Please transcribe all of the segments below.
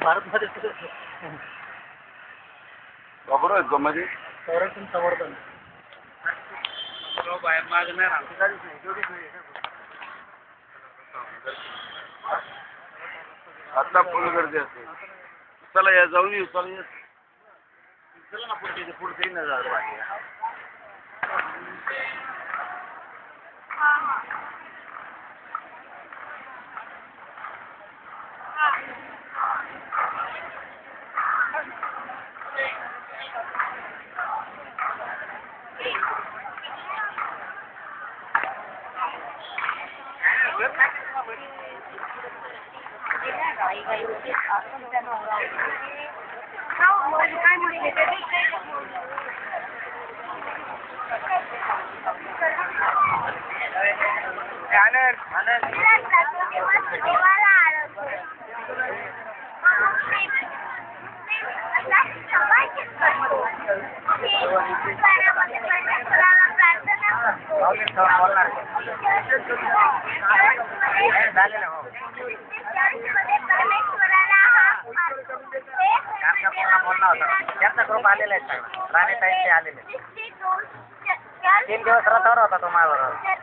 भारतमध्ये खबर आहेत मध्ये संरक्षण संवर्धन बाहेर माग नाही आता फुल गर्दी असते. चला या जाऊन येऊ. चला या चला ना पुढचे पुढचे 3000 बाकी त्यांचा ग्रुप आलेला आहे सगळा. राणीताईंचे आलेले 3 दिवस रथावर होता तो माझ्याबरोबर.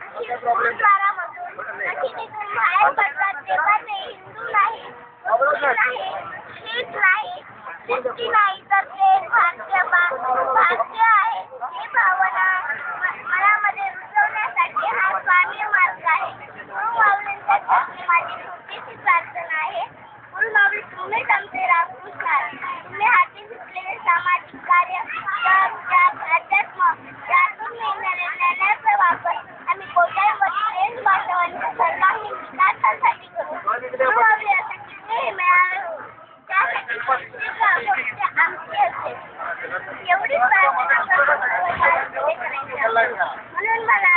म्हणून मला